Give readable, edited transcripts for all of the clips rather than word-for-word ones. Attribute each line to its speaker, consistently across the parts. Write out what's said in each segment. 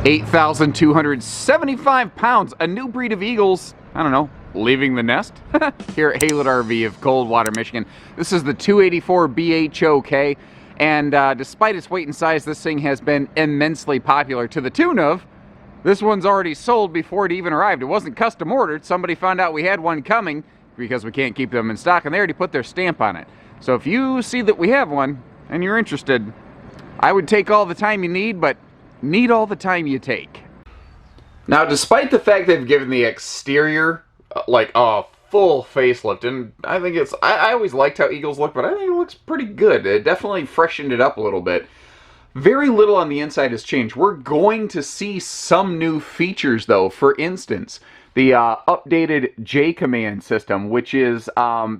Speaker 1: 8,275 pounds, a new breed of eagles, I don't know, leaving the nest here at Taillights RV of Coldwater, Michigan. This is the 284 BHOK, and despite its weight and size, this thing has been immensely popular to the tune of, this one's already sold before it even arrived. It wasn't custom ordered. Somebody found out we had one coming because we can't keep them in stock, and they already put their stamp on it. So if you see that we have one and you're interested, I would take all the time you need, but need all the time you take. Now, despite the fact they've given the exterior like a full facelift, and I think it's, I always liked how Eagles look, but I think it looks pretty good. It definitely freshened it up a little bit. Very little on the inside has changed. We're going to see some new features though. For instance, the updated J command system, which is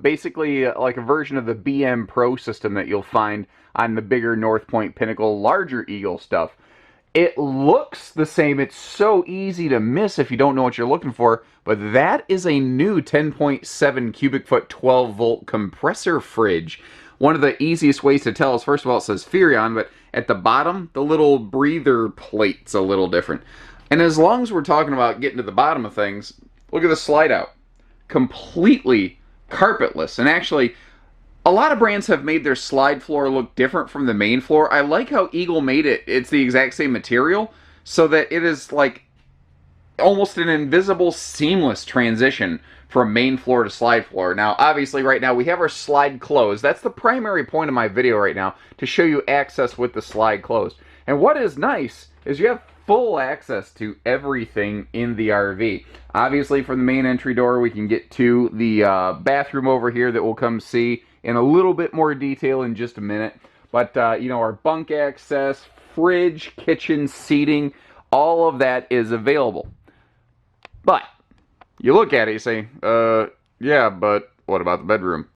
Speaker 1: basically like a version of the BM Pro system that you'll find on the bigger North Point, Pinnacle, larger Eagle stuff. It looks the same. It's so easy to miss if you don't know what you're looking for, but that is a new 10.7 cubic foot 12 volt compressor fridge. One of the easiest ways to tell is, first of all, it says Furrion, but at the bottom, the little breather plate's a little different. And as long as we're talking about getting to the bottom of things, look at the slide out. Completely carpetless. And actually, a lot of brands have made their slide floor look different from the main floor. I like how Eagle made it. It's the exact same material, so that it is like almost an invisible, seamless transition from main floor to slide floor. Now, obviously, right now, we have our slide closed. That's the primary point of my video right now, to show you access with the slide closed. And what is nice is you have full access to everything in the RV. Obviously, from the main entry door, we can get to the bathroom over here that we'll come see in a little bit more detail in just a minute. But, you know, our bunk access, fridge, kitchen, seating, all of that is available. But you look at it, you say, yeah, but what about the bedroom?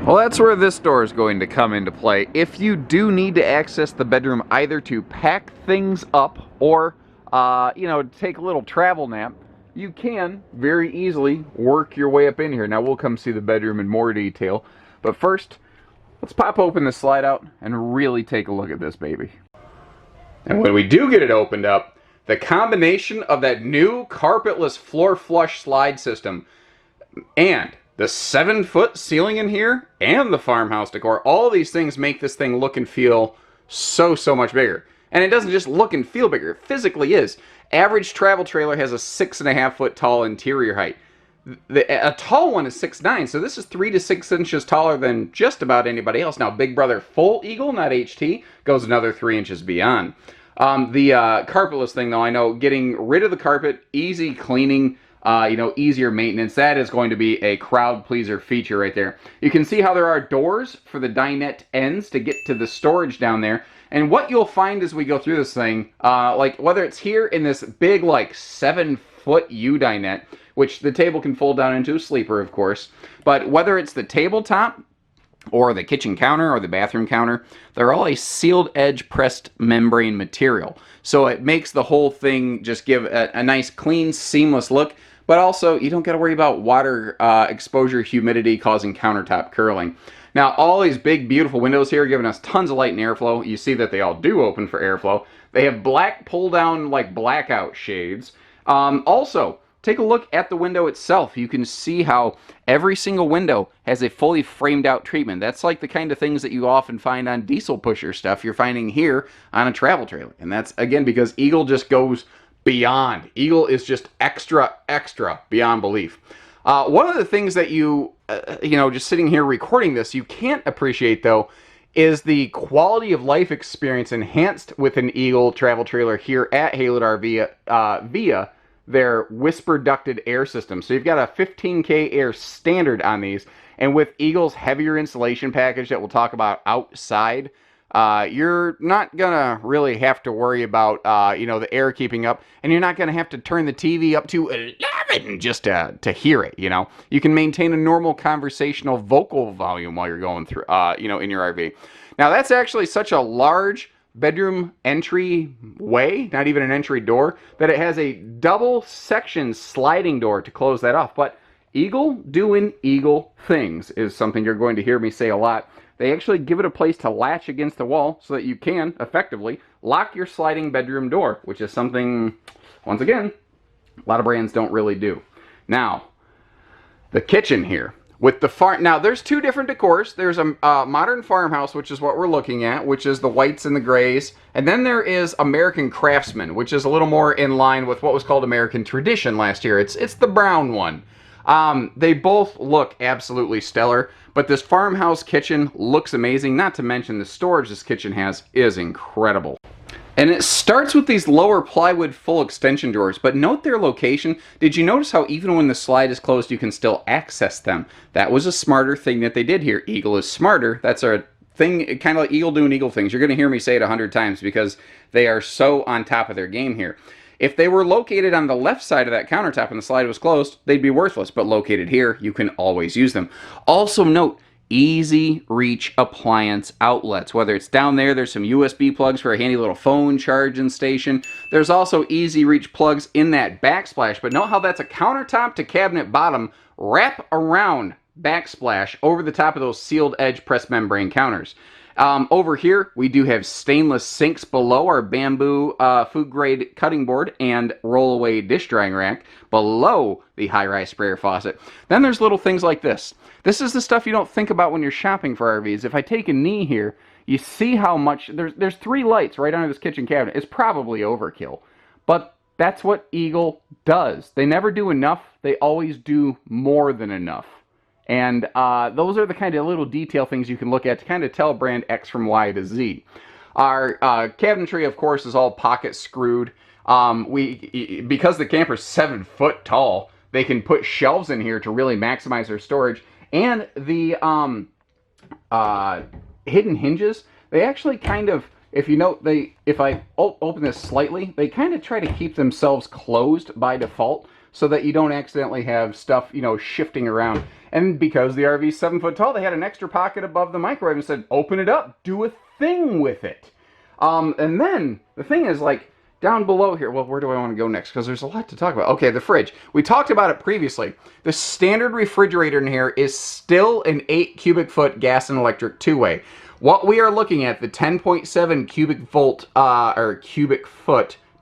Speaker 1: Well, that's where this door is going to come into play. If you do need to access the bedroom either to pack things up or, you know, take a little travel nap, you can very easily work your way up in here. Now, we'll come see the bedroom in more detail. But first, let's pop open the slide out and really take a look at this baby. And when we do get it opened up, the combination of that new carpetless floor flush slide system and the 7-foot ceiling in here and the farmhouse decor, all these things make this thing look and feel so much bigger. And it doesn't just look and feel bigger, it physically is. Average travel trailer has a 6.5 foot tall interior height. A tall one is 6'9", so this is 3 to 6 inches taller than just about anybody else. Now, Big Brother Full Eagle, not HT, goes another 3 inches beyond. The carpetless thing, though, I know getting rid of the carpet, easy cleaning, you know, easier maintenance, that is going to be a crowd pleaser feature right there. You can see how there are doors for the dinette ends to get to the storage down there. And what you'll find as we go through this thing, like whether it's here in this big, like 7-foot U-dinette, which the table can fold down into a sleeper, of course, but whether it's the tabletop or the kitchen counter or the bathroom counter, they're all a sealed edge pressed membrane material. So it makes the whole thing just give a nice, clean, seamless look, but also you don't got to worry about water exposure, humidity causing countertop curling. Now, all these big, beautiful windows here are giving us tons of light and airflow. You see that they all do open for airflow. They have black pull-down, like blackout shades. Also, take a look at the window itself. You can see how every single window has a fully framed out treatment. That's like the kind of things that you often find on diesel pusher stuff you're finding here on a travel trailer. And that's, again, because Eagle just goes beyond. Eagle is just extra beyond belief. One of the things that you know, just sitting here recording this, you can't appreciate, though, is the quality of life experience enhanced with an Eagle travel trailer here at Taillights RV via their whisper ducted air system. So you've got a 15K air standard on these, and with Eagle's heavier insulation package that we'll talk about outside, you're not gonna really have to worry about you know, the air keeping up, and you're not gonna have to turn the TV up to 11 just to hear it. You know, you can maintain a normal conversational vocal volume while you're going through you know, in your RV. Now, that's actually such a large bedroom entry way, not even an entry door, that it has a double section sliding door to close that off. But Eagle doing Eagle things is something you're going to hear me say a lot. they actually give it a place to latch against the wall so that you can, effectively, lock your sliding bedroom door, which is something, once again, a lot of brands don't really do. Now, the kitchen here. With the now there's two different decors. There's a modern farmhouse, which is what we're looking at, which is the whites and the grays. And then there is American Craftsman, which is a little more in line with what was called American Tradition last year. It's the brown one. They both look absolutely stellar, but this farmhouse kitchen looks amazing. Not to mention the storage this kitchen has is incredible. And it starts with these lower plywood full extension drawers, but note their location. Did you notice how even when the slide is closed, you can still access them? That was a smarter thing that they did here. Eagle is smarter. That's a thing, kind of like Eagle doing Eagle things. You're going to hear me say it 100 times because they are so on top of their game here. If they were located on the left side of that countertop and the slide was closed, they'd be worthless, but located here, you can always use them. Also note, easy reach appliance outlets. Whether it's down there, there's some USB plugs for a handy little phone charging station. There's also easy reach plugs in that backsplash, but note how that's a countertop to cabinet bottom wrap around backsplash over the top of those sealed edge press membrane counters. Over here, we do have stainless sinks below our bamboo food grade cutting board and roll-away dish drying rack below the high-rise sprayer faucet. Then there's little things like this. This is the stuff you don't think about when you're shopping for RVs. If I take a knee here, you see how much, there's 3 lights right under this kitchen cabinet. It's probably overkill, but that's what Eagle does. They never do enough. They always do more than enough. And those are the kind of little detail things you can look at to kind of tell brand X from Y to Z. Our cabinetry, of course, is all pocket screwed. Because the camper's 7 foot tall, they can put shelves in here to really maximize their storage. And the hidden hinges, they actually kind of, if you note, if I open this slightly, they kind of try to keep themselves closed by default so that you don't accidentally have stuff, shifting around. And because the RV's 7 foot tall, they had an extra pocket above the microwave and said, open it up, do a thing with it. And then the thing is, like, down below here, well, where do I want to go next? Because there's a lot to talk about. Okay, the fridge. We talked about it previously. The standard refrigerator in here is still an 8 cubic foot gas and electric 2-way. What we are looking at, the 10.7 cubic foot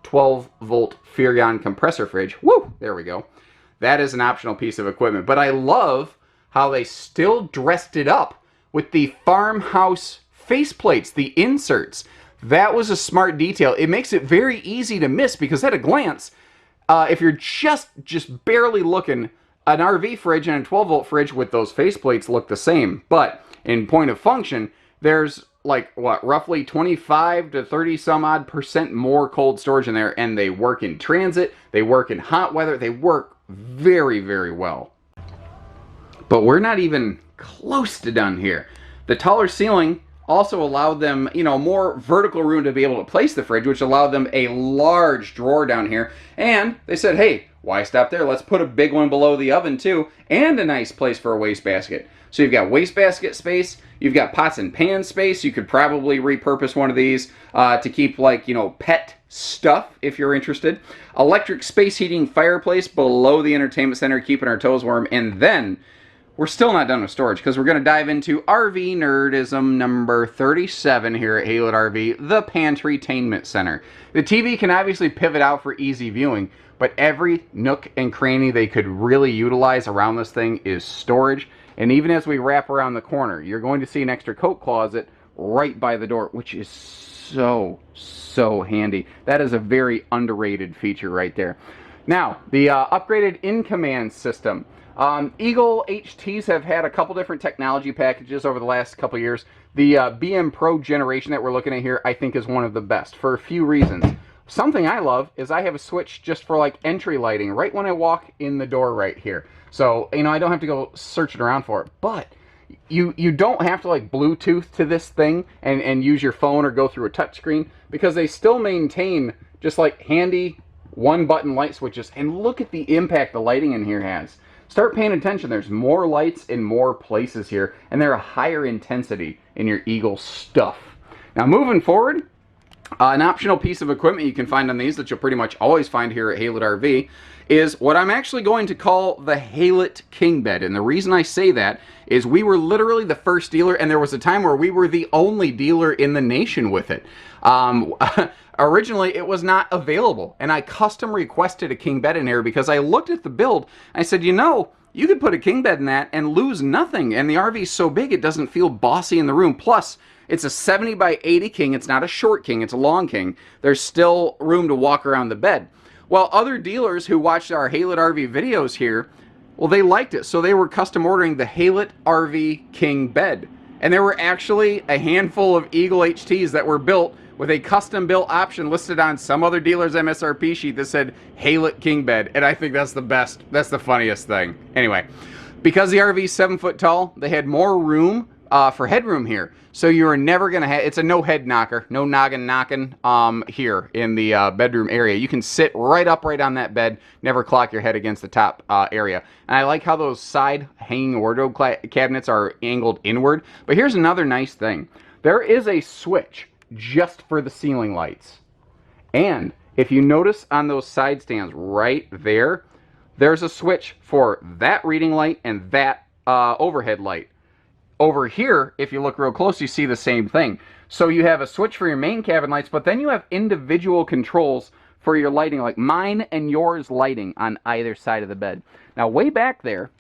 Speaker 1: 12 volt Furrion compressor fridge. Woo! There we go. That is an optional piece of equipment. But I love how they still dressed it up with the farmhouse faceplates, the inserts. That was a smart detail. It makes it very easy to miss because at a glance, if you're just barely looking, an RV fridge and a 12 volt fridge with those faceplates look the same. But in point of function, there's like, what, roughly 25 to 30 some odd % more cold storage in there, and they work in transit, they work in hot weather, they work very, very well. But we're not even close to done here. The taller ceiling also allowed them, more vertical room to be able to place the fridge, which allowed them a large drawer down here. And they said, hey, why stop there? Let's put a big one below the oven too, and a nice place for a wastebasket. So you've got wastebasket space, you've got pots and pan space. You could probably repurpose one of these to keep, like, pet stuff if you're interested. Electric space heating fireplace below the entertainment center, keeping our toes warm. And then we're still not done with storage because we're going to dive into RV nerdism number 37 here at Haylett RV, the Pantrytainment Center. The TV can obviously pivot out for easy viewing, but every nook and cranny they could really utilize around this thing is storage. And even as we wrap around the corner, you're going to see an extra coat closet right by the door, which is so handy. That is a very underrated feature right there. Now, the upgraded in-command system. Eagle HTs have had a couple different technology packages over the last couple years. The BM Pro generation that we're looking at here, I think, is one of the best for a few reasons. Something I love is I have a switch just for, like, entry lighting right when I walk in the door right here. So, I don't have to go searching around for it. But you don't have to, like, Bluetooth to this thing and use your phone or go through a touchscreen, because they still maintain just, like, handy one-button light switches. And look at the impact the lighting in here has. Start paying attention. There's more lights in more places here, and they're a higher intensity in your Eagle stuff. Now, moving forward, An optional piece of equipment you can find on these that you'll pretty much always find here at Haylett RV is what I'm actually going to call the Haylett King Bed. And the reason I say that is we were literally the first dealer, and there was a time where we were the only dealer in the nation with it. Originally, it was not available, and I custom requested a king bed in here because I looked at the build, and I said, you know, you could put a king bed in that and lose nothing, and the RV is so big it doesn't feel bossy in the room. Plus, it's a 70 by 80 king. It's not a short king, it's a long king. There's still room to walk around the bed. Well, other dealers who watched our Haylett RV videos here, well, they liked it, so they were custom ordering the Haylett RV King Bed. And there were actually a handful of Eagle HTs that were built with a custom built option listed on some other dealer's MSRP sheet that said Haylett King Bed. And I think that's the best. That's the funniest thing. Anyway, because the RV is 7 foot tall, they had more room for headroom here. So you're never going to have, it's a no head knocker, no noggin knocking here in the bedroom area. You can sit right upright on that bed, never clock your head against the top area. And I like how those side hanging wardrobe cabinets are angled inward. But here's another nice thing. There is a switch just for the ceiling lights. And if you notice on those side stands right there, there's a switch for that reading light and that overhead light. Over here, if you look real close, you see the same thing. So you have a switch for your main cabin lights, but then you have individual controls for your lighting, like mine and yours lighting on either side of the bed. Now, way back there,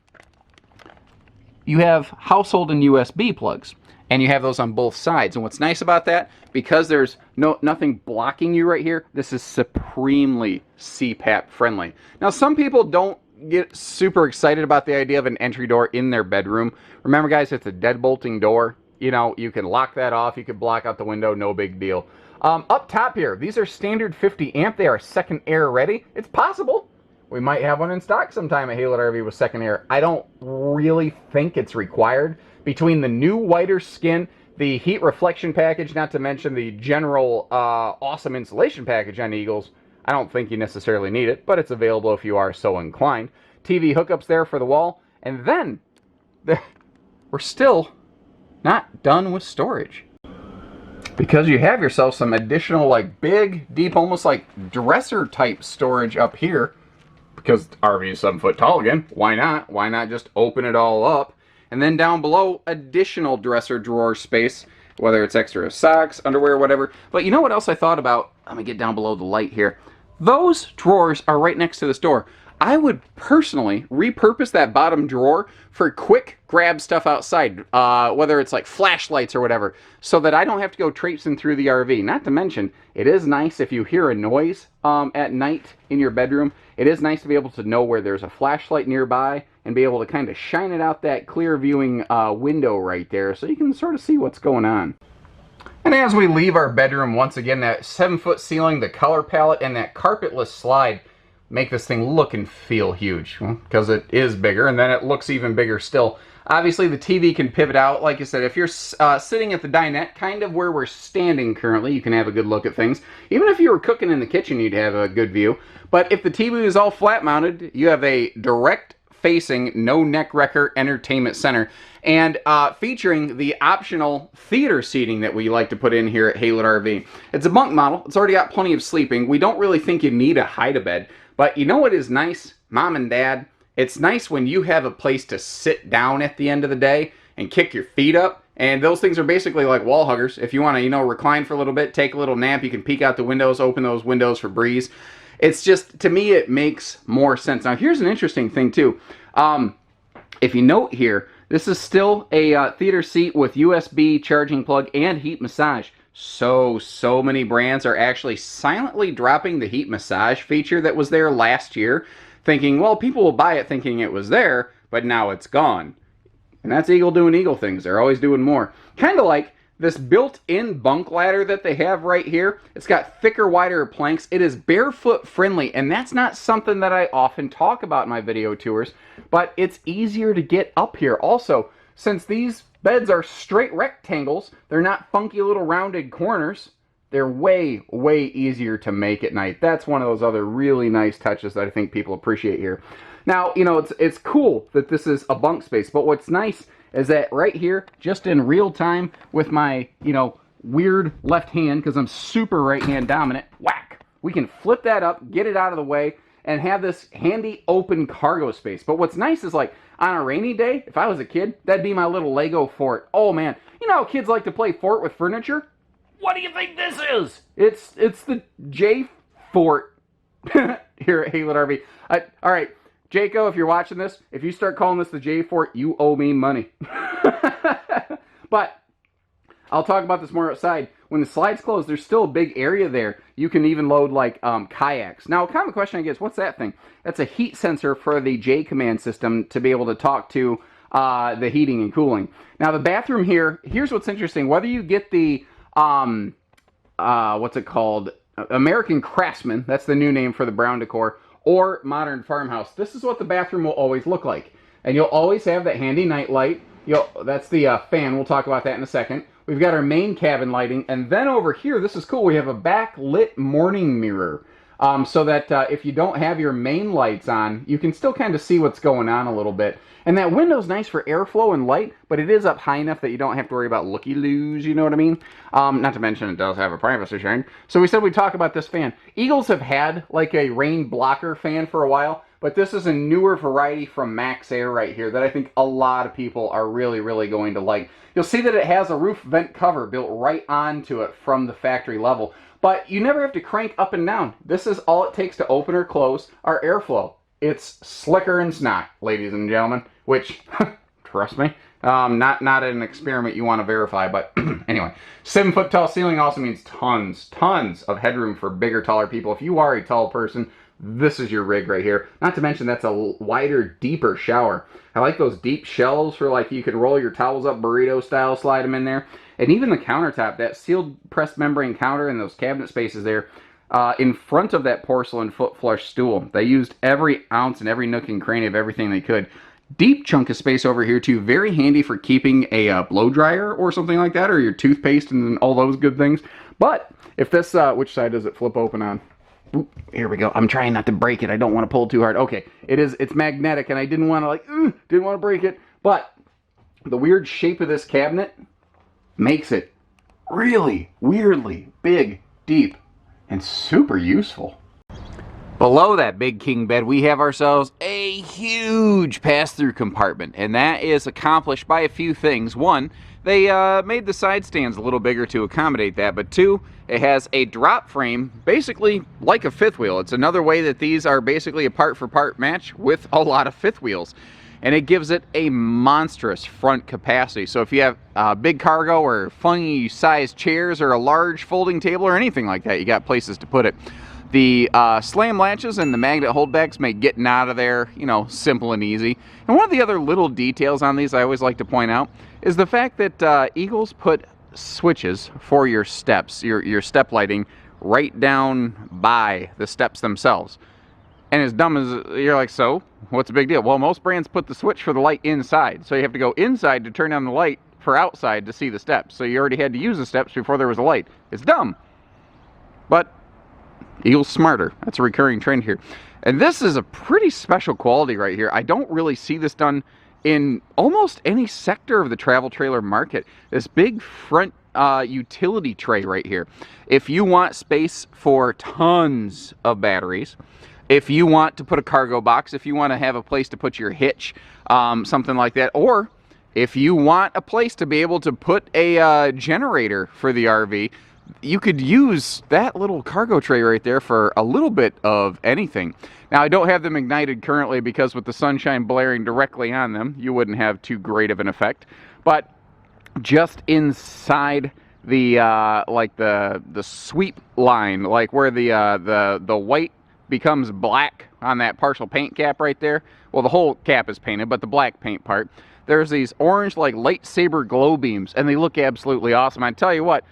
Speaker 1: you have household and USB plugs, and you have those on both sides. And what's nice about that, because there's nothing blocking you right here, this is supremely CPAP friendly. Now, some people don't get super excited about the idea of an entry door in their bedroom. Remember, guys, it's a deadbolting door. You know, you can lock that off. You can block out the window. No big deal. Up top here, these are standard 50 amp. They are second air ready. It's possible we might have one in stock sometime at Haylett RV with second air. I don't really think it's required. Between the new whiter skin, the heat reflection package, not to mention the general awesome insulation package on Eagles, I don't think you necessarily need it, but it's available if you are so inclined. TV hookups there for the wall. And then, we're still not done with storage. Because you have yourself some additional, like, big, deep, almost like dresser-type storage up here. Because RV is 7 foot tall again. Why not? Why not just open it all up? And then down below, additional dresser drawer space. Whether it's extra socks, underwear, whatever. But you know what else I thought about? Let me get down below the light here. Those drawers are right next to this door. I would personally repurpose that bottom drawer for quick grab stuff outside, whether it's like flashlights or whatever, so that I don't have to go traipsing through the RV. Not to mention, it is nice if you hear a noise at night in your bedroom. It is nice to be able to know where there's a flashlight nearby and be able to kind of shine it out that clear viewing window right there so you can sort of see what's going on. And as we leave our bedroom, once again, that 7 foot ceiling, the color palette, and that carpetless slide make this thing look and feel huge, because it is bigger, and then it looks even bigger still. Obviously, the TV can pivot out. Like I said, if you're sitting at the dinette, kind of where we're standing currently, you can have a good look at things. Even if you were cooking in the kitchen, you'd have a good view. But if the TV is all flat mounted, you have a direct facing, no neck wrecker entertainment center, and featuring the optional theater seating that we like to put in here at Haylett RV. It's a bunk model. It's already got plenty of sleeping. We don't really think you need a hide-a-bed, but you know what is nice, Mom and Dad? It's nice when you have a place to sit down at the end of the day and kick your feet up, and those things are basically like wall huggers. If you want to, you know, recline for a little bit, take a little nap, you can peek out the windows, open those windows for breeze. It's just, to me, it makes more sense. Now, here's an interesting thing, too. If you note here, this is still a theater seat with USB charging plug and heat massage. So many brands are actually silently dropping the heat massage feature that was there last year, thinking, well, people will buy it thinking it was there, but now it's gone. And that's Eagle doing Eagle things. They're always doing more. Kind of like this built-in bunk ladder that they have right here. It's got thicker, wider planks. It is barefoot friendly, and that's not something that I often talk about in my video tours, but it's easier to get up here. Also, since these beds are straight rectangles, they're not funky little rounded corners, they're way easier to make at night. That's one of those other really nice touches that I think people appreciate here. Now, you know, it's cool that this is a bunk space, but what's nice is that right here, just in real time with my, you know, weird left hand because I'm super right hand dominant. Whack! We can flip that up, get it out of the way, and have this handy open cargo space. But what's nice is, like, on a rainy day, if I was a kid, that'd be my little Lego fort. Oh man, you know how kids like to play fort with furniture? What do you think this is? It's the J Fort here at Haylett RV. All right, Jayco, if you're watching this, if you start calling this the J Fort, you owe me money. But I'll talk about this more outside. When the slides close, there's still a big area there. You can even load like kayaks. Now, a common question I get is, what's that thing? That's a heat sensor for the J command system to be able to talk to the heating and cooling. Now, the bathroom here, here's what's interesting. Whether you get the, what's it called? American Craftsman, that's the new name for the brown decor, or Modern Farmhouse, this is what the bathroom will always look like. And you'll always have that handy night light. That's the fan. We'll talk about that in a second. We've got our main cabin lighting, and then over here, this is cool, we have a backlit morning mirror. So that if you don't have your main lights on, you can still kind of see what's going on a little bit. And that window's nice for airflow and light, but it is up high enough that you don't have to worry about looky-loos, you know what I mean? Not to mention it does have a privacy shade. So we said we'd talk about this fan. Eagles have had like a rain blocker fan for a while, but this is a newer variety from Max Air right here that I think a lot of people are really, really going to like. You'll see that it has a roof vent cover built right onto it from the factory level, but you never have to crank up and down. This is all it takes to open or close our airflow. It's slicker than snot, ladies and gentlemen, which, trust me, not an experiment you want to verify, but anyway. 7-foot tall ceiling also means tons of headroom for bigger, taller people. If you are a tall person, this is your rig right here. Not to mention that's a wider, deeper shower. I like those deep shelves for, like, you could roll your towels up burrito style, slide them in there. And even the countertop, that sealed pressed membrane counter and those cabinet spaces there, in front of that porcelain foot flush stool. They used every ounce and every nook and cranny of everything they could. Deep chunk of space over here too. Very handy for keeping a blow dryer or something like that, or your toothpaste and all those good things. But if this, which side does it flip open on? Ooh, here we go. I'm trying not to break it. I don't want to pull too hard. Okay, it's magnetic, and I didn't want to didn't want to break it. But the weird shape of this cabinet makes it really weirdly big, deep, and super useful. Below that big king bed, we have ourselves a huge pass-through compartment, and that is accomplished by a few things. One, they made the side stands a little bigger to accommodate that, but two, it has a drop frame, basically like a fifth wheel. It's another way that these are basically a part-for-part match with a lot of fifth wheels, and it gives it a monstrous front capacity. So if you have big cargo or funny sized chairs or a large folding table or anything like that, you got places to put it. The slam latches and the magnet holdbacks make getting out of there, you know, simple and easy. And one of the other little details on these I always like to point out is the fact that Eagles put switches for your steps, your step lighting, right down by the steps themselves. And as dumb as you're like, so what's the big deal? Well, most brands put the switch for the light inside, so you have to go inside to turn on the light for outside to see the steps. So you already had to use the steps before there was a light. It's dumb, but Eagle's smarter. That's a recurring trend here. And this is a pretty special quality right here. I don't really see this done in almost any sector of the travel trailer market. This big front utility tray right here. If you want space for tons of batteries, if you want to put a cargo box, if you want to have a place to put your hitch, something like that, or if you want a place to be able to put a generator for the RV, you could use that little cargo tray right there for a little bit of anything. Now, I don't have them ignited currently because with the sunshine blaring directly on them, you wouldn't have too great of an effect. But just inside the like the sweep line, like where the white becomes black on that partial paint cap right there. Well, the whole cap is painted, but the black paint part, there's these orange like lightsaber glow beams, and they look absolutely awesome. I tell you what,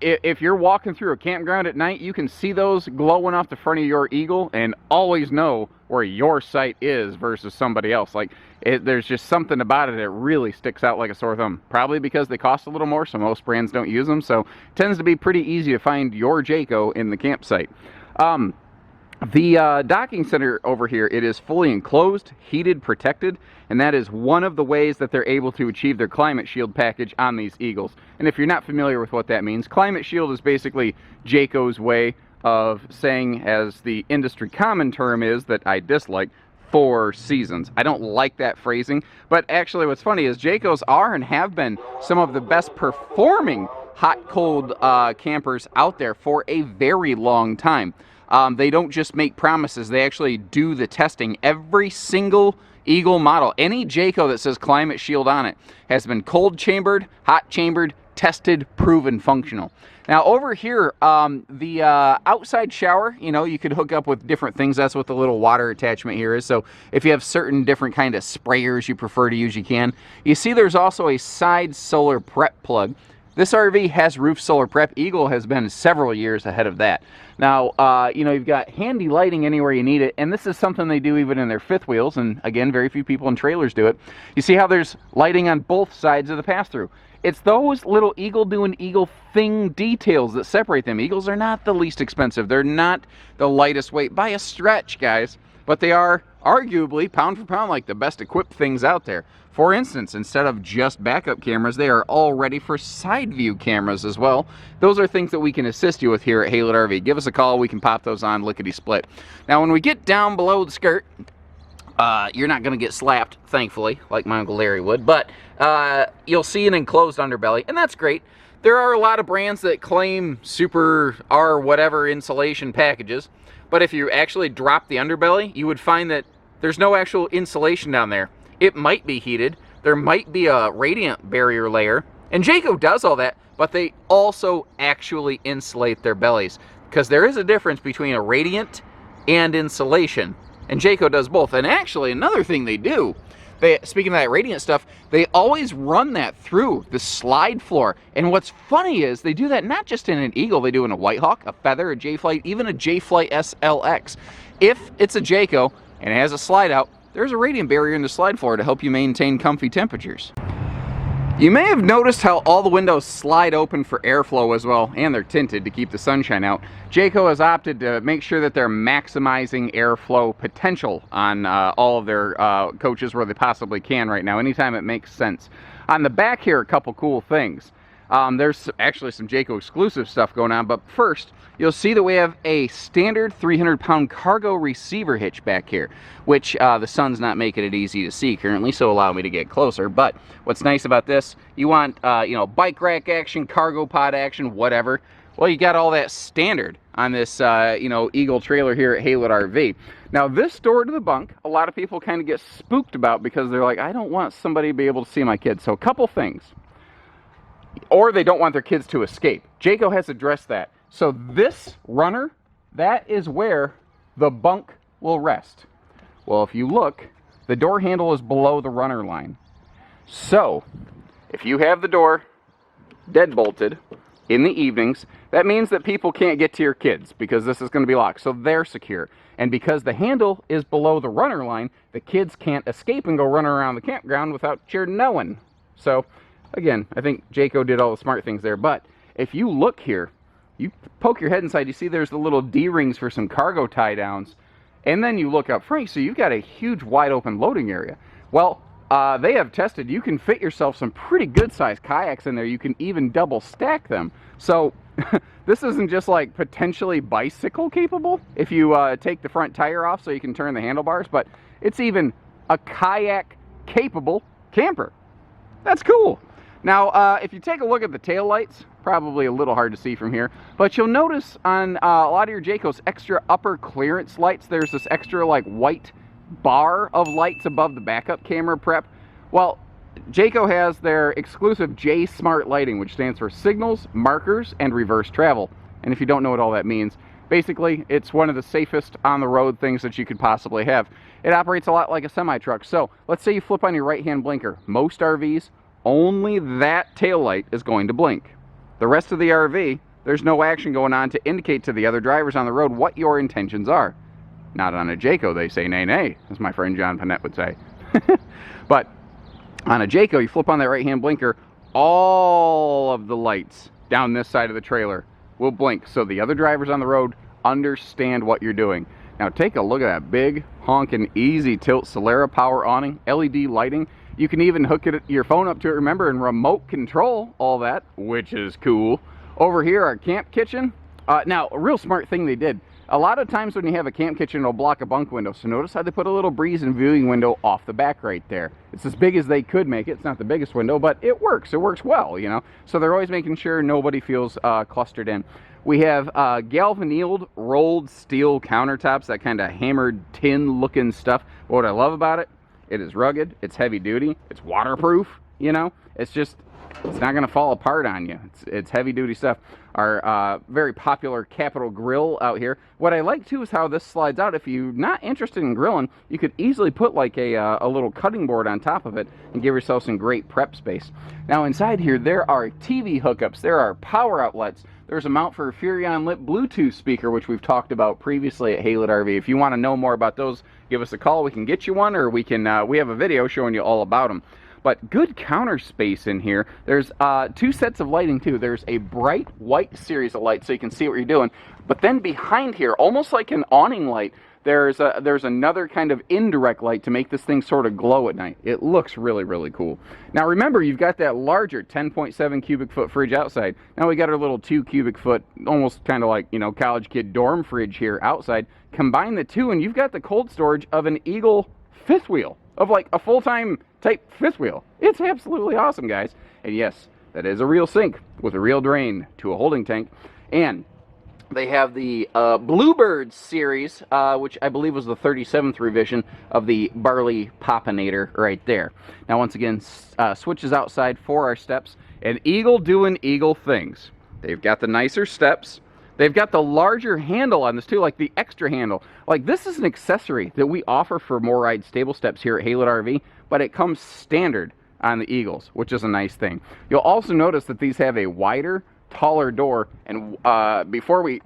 Speaker 1: if you're walking through a campground at night, you can see those glowing off the front of your Eagle and always know where your site is versus somebody else. Like, there's just something about it that really sticks out like a sore thumb. Probably because they cost a little more, so most brands don't use them. So it tends to be pretty easy to find your Jayco in the campsite. The docking center over here, it is fully enclosed, heated, protected, and that is one of the ways that they're able to achieve their Climate Shield package on these Eagles. And if you're not familiar with what that means, Climate Shield is basically Jayco's way of saying, as the industry common term is that I dislike, 4 seasons. I don't like that phrasing, but actually what's funny is Jayco's are and have been some of the best performing hot cold campers out there for a very long time. They don't just make promises, they actually do the testing. Every single Eagle model, any Jayco that says Climate Shield on it, has been cold chambered, hot chambered, tested, proven functional. Now over here, the outside shower, you know, you could hook up with different things. That's what the little water attachment here is. So if you have certain different kind of sprayers you prefer to use, you can. You see there's also a side solar prep plug. This RV has roof solar prep. Eagle has been several years ahead of that. Now, you know, you've got handy lighting anywhere you need it, and this is something they do even in their fifth wheels, and again, very few people in trailers do it. You see how there's lighting on both sides of the pass-through. It's those little Eagle doing Eagle thing details that separate them. Eagles are not the least expensive. They're not the lightest weight by a stretch, guys, but they are arguably, pound for pound, like the best equipped things out there. For instance, instead of just backup cameras, they are all ready for side view cameras as well. Those are things that we can assist you with here at Haylett RV. Give us a call, we can pop those on lickety-split. Now, when we get down below the skirt, you're not going to get slapped, thankfully, like my Uncle Larry would, but you'll see an enclosed underbelly, and that's great. There are a lot of brands that claim super R whatever insulation packages, but if you actually drop the underbelly, you would find that there's no actual insulation down there. It might be heated, there might be a radiant barrier layer, and Jayco does all that, but they also actually insulate their bellies, because there is a difference between a radiant and insulation, and Jayco does both. And actually, another thing they do, speaking of that radiant stuff, they always run that through the slide floor. And what's funny is they do that not just in an Eagle, they do in a White Hawk, a Feather, a J-Flight, even a J-Flight SLX. If it's a Jayco and it has a slide out, there's a radiant barrier in the slide floor to help you maintain comfy temperatures. You may have noticed how all the windows slide open for airflow as well, and they're tinted to keep the sunshine out. Jayco has opted to make sure that they're maximizing airflow potential on all of their coaches where they possibly can right now, anytime it makes sense. On the back here, a couple cool things. There's actually some Jayco exclusive stuff going on, but first, you'll see that we have a standard 300-pound cargo receiver hitch back here, which the sun's not making it easy to see currently, so allow me to get closer. But what's nice about this, you want, you know, bike rack action, cargo pod action, whatever. Well, you got all that standard on this, you know, Eagle trailer here at Haylett RV. Now, this door to the bunk, a lot of people kind of get spooked about because they're like, I don't want somebody to be able to see my kids. So a couple things. Or they don't want their kids to escape. Jayco has addressed that. So this runner, that is where the bunk will rest. Well, if you look, the door handle is below the runner line. So, if you have the door deadbolted in the evenings, that means that people can't get to your kids because this is going to be locked. So they're secure. And because the handle is below the runner line, the kids can't escape and go run around the campground without your knowing. So, again, I think Jayco did all the smart things there. But if you look here, you poke your head inside, you see there's the little D-rings for some cargo tie-downs. And then you look up front, so you've got a huge wide open loading area. Well, they have tested, you can fit yourself some pretty good sized kayaks in there. You can even double stack them. So this isn't just like potentially bicycle capable if you take the front tire off so you can turn the handlebars, but it's even a kayak capable camper. That's cool. Now, if you take a look at the taillights, probably a little hard to see from here, but you'll notice on a lot of your Jayco's extra upper clearance lights, there's this extra like white bar of lights above the backup camera prep. Well, Jayco has their exclusive J Smart lighting, which stands for signals, markers, and reverse travel. And if you don't know what all that means, basically it's one of the safest on the road things that you could possibly have. It operates a lot like a semi-truck. So let's say you flip on your right hand blinker. Most RVs, only that tail light is going to blink. The rest of the RV, there's no action going on to indicate to the other drivers on the road what your intentions are. Not on a Jayco, they say nay nay, as my friend John Panette would say. But on a Jayco, you flip on that right hand blinker, all of the lights down this side of the trailer will blink so the other drivers on the road understand what you're doing. Now take a look at that big, honking, easy tilt Solera power awning, LED lighting. You can even hook your phone up to it, remember, and remote control all that, which is cool. Over here, our camp kitchen. Now, a real smart thing they did. A lot of times when you have a camp kitchen, it'll block a bunk window. So notice how they put a little breeze and viewing window off the back right there. It's as big as they could make it. It's not the biggest window, but it works. It works well, you know. So they're always making sure nobody feels clustered in. We have galvanized rolled steel countertops, that kind of hammered tin looking stuff. What I love about it, it is rugged, it's heavy duty, it's waterproof, you know. It's not going to fall apart on you. It's heavy duty stuff. Our very popular Capital Grill out here. What I like too is how this slides out. If you're not interested in grilling, you could easily put like a little cutting board on top of it and give yourself some great prep space. Now inside here, there are TV hookups, there are power outlets. There's a mount for a Furrion Lit Bluetooth speaker, which we've talked about previously at Haylett RV. If you want to know more about those, give us a call. We can get you one, or we have a video showing you all about them. But good counter space in here. There's 2 sets of lighting too. There's a bright white series of lights so you can see what you're doing. But then behind here, almost like an awning light, there's another kind of indirect light to make this thing sort of glow at night. It looks really, really cool. Now remember, you've got that larger 10.7 cubic foot fridge outside. Now we got our little 2 cubic foot, almost kind of like, you know, college kid dorm fridge here outside. Combine the two and you've got the cold storage of an Eagle fifth wheel, of like a full-time type fifth wheel. It's absolutely awesome, guys. And yes, that is a real sink with a real drain to a holding tank. And they have the Bluebird series, which I believe was the 37th revision of the Barley Poppinator right there. Now, once again, switches outside for our steps. And Eagle doing Eagle things. They've got the nicer steps. They've got the larger handle on this too, like the extra handle. Like, this is an accessory that we offer for MORryde stable steps here at Haylett RV, but it comes standard on the Eagles, which is a nice thing. You'll also notice that these have a wider, taller door. And before we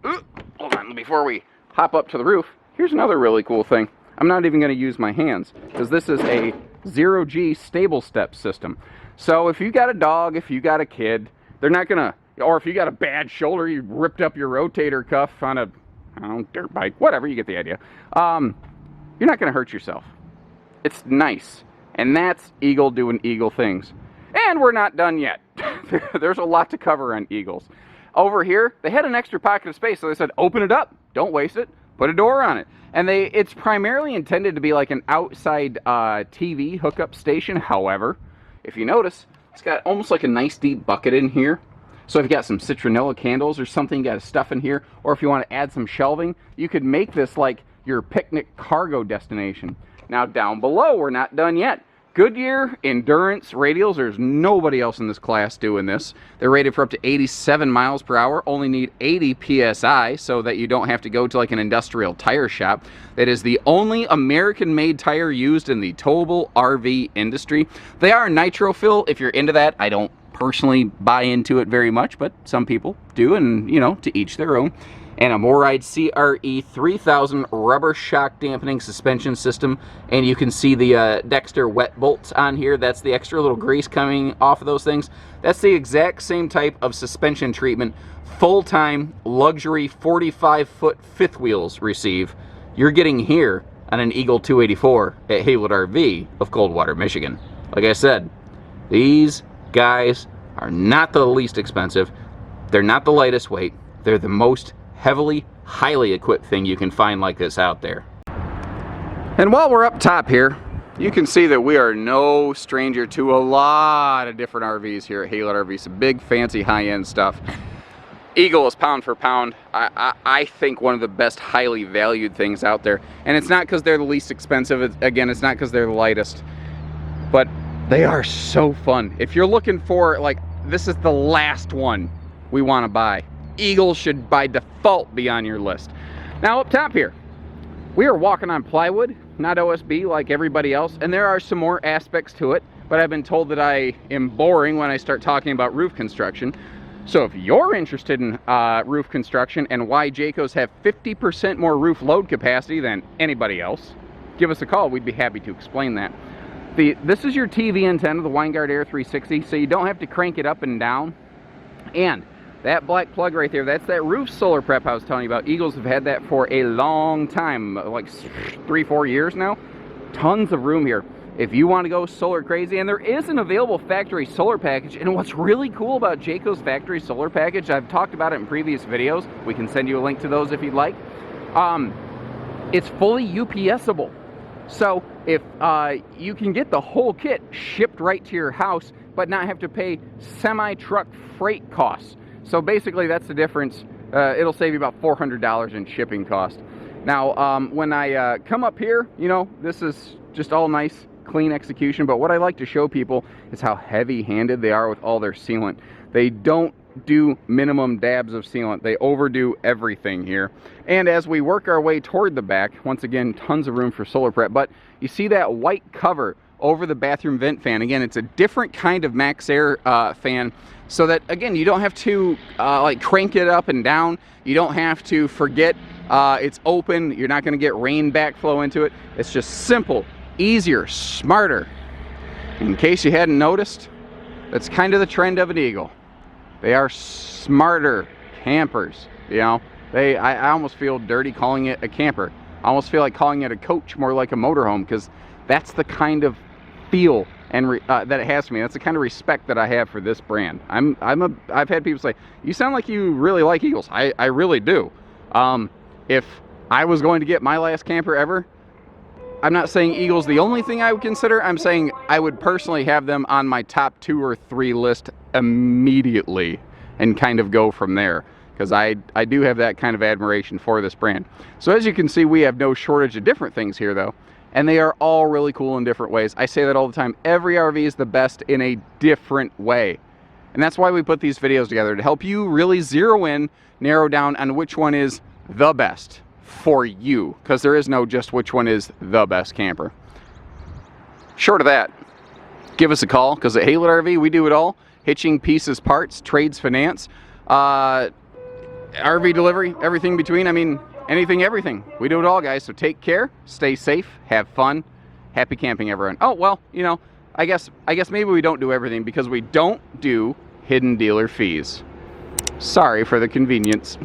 Speaker 1: hop up to the roof, here's another really cool thing. I'm not even going to use my hands, because this is a 0G stable step system. So if you got a dog, if you got a kid, they're not going to, or if you got a bad shoulder, you ripped up your rotator cuff on a, I don't know, dirt bike, whatever, you get the idea. You're not going to hurt yourself. It's nice. And that's Eagle doing Eagle things. And we're not done yet. There's a lot to cover on Eagles. Over here, they had an extra pocket of space, so they said, open it up. Don't waste it. Put a door on it. And it's primarily intended to be like an outside TV hookup station. However, if you notice, it's got almost like a nice deep bucket in here. So if you got some citronella candles or something, you got stuff in here, or if you want to add some shelving, you could make this like your picnic cargo destination. Now down below, we're not done yet. Goodyear Endurance Radials. There's nobody else in this class doing this. They're rated for up to 87 miles per hour. Only need 80 PSI so that you don't have to go to like an industrial tire shop. That is the only American-made tire used in the towable RV industry. They are nitro fill. If you're into that, I don't personally buy into it very much, but some people do, and you know, to each their own. And a MORryde CRE 3000 rubber shock dampening suspension system. And you can see the Dexter wet bolts on here. That's the extra little grease coming off of those things. That's the exact same type of suspension treatment full-time luxury 45-foot fifth wheels receive. You're getting here on an Eagle 284 at Haylett RV of Coldwater, Michigan. Like I said, these guys are not the least expensive. They're not the lightest weight. They're the most heavily, highly equipped thing you can find like this out there. And while we're up top here, you can see that we are no stranger to a lot of different RVs here at Haylett RV. Some big, fancy, high-end stuff. Eagle is pound for pound, I think, one of the best highly valued things out there. And it's not because they're the least expensive. Again, it's not because they're the lightest. But they are so fun. If you're looking for, like, this is the last one we want to buy, Eagle should by default be on your list. Now up top here, we are walking on plywood, not OSB like everybody else, and there are some more aspects to it, but I've been told that I am boring when I start talking about roof construction. So if you're interested in roof construction and why Jaycos have 50% more roof load capacity than anybody else, give us a call. We'd be happy to explain that. This is your TV antenna, the Winegard Air 360, so you don't have to crank it up and down. And That black plug right there, that's that roof solar prep I was telling you about. Eagles have had that for a long time, like 3-4 years now. Tons of room here if you want to go solar crazy. And there is an available factory solar package. And what's really cool about Jayco's factory solar package, I've talked about it in previous videos. We can send you a link to those if you'd like. It's fully UPSable. So if you can get the whole kit shipped right to your house, but not have to pay semi-truck freight costs. So basically that's the difference. It'll save you about $400 in shipping cost. Now, when I come up here, you know, this is just all nice, clean execution. But what I like to show people is how heavy-handed they are with all their sealant. They don't do minimum dabs of sealant. They overdo everything here. And as we work our way toward the back, once again, tons of room for solar prep. But you see that white cover over the bathroom vent fan. Again, it's a different kind of max air fan, so that, again, you don't have to like crank it up and down. You don't have to forget it's open. You're not going to get rain backflow into it. It's just simple, easier, smarter. In case you hadn't noticed, that's kind of the trend of an Eagle. They are smarter campers, you know. I almost feel dirty calling it a camper. I almost feel like calling it a coach, more like a motorhome, because that's the kind of feel and that it has to me. That's the kind of respect that I have for this brand. I've had people say, you sound like you really like Eagles. I really do. If I was going to get my last camper ever, I'm not saying Eagle's the only thing I would consider. I'm saying I would personally have them on my top 2 or 3 list immediately and kind of go from there, because I do have that kind of admiration for this brand. So as you can see, we have no shortage of different things here though, and they are all really cool in different ways. I say that all the time. Every RV is the best in a different way. And that's why we put these videos together, to help you really zero in, narrow down on which one is the best for you, because there is no just which one is the best camper. Short of that, give us a call, because at Haylett RV, we do it all. Hitching, pieces, parts, trades, finance, RV delivery, everything between. I mean, anything, everything. We do it all, guys. So take care, stay safe, have fun, happy camping, everyone. Oh, well, you know, I guess maybe we don't do everything, because we don't do hidden dealer fees. Sorry for the convenience.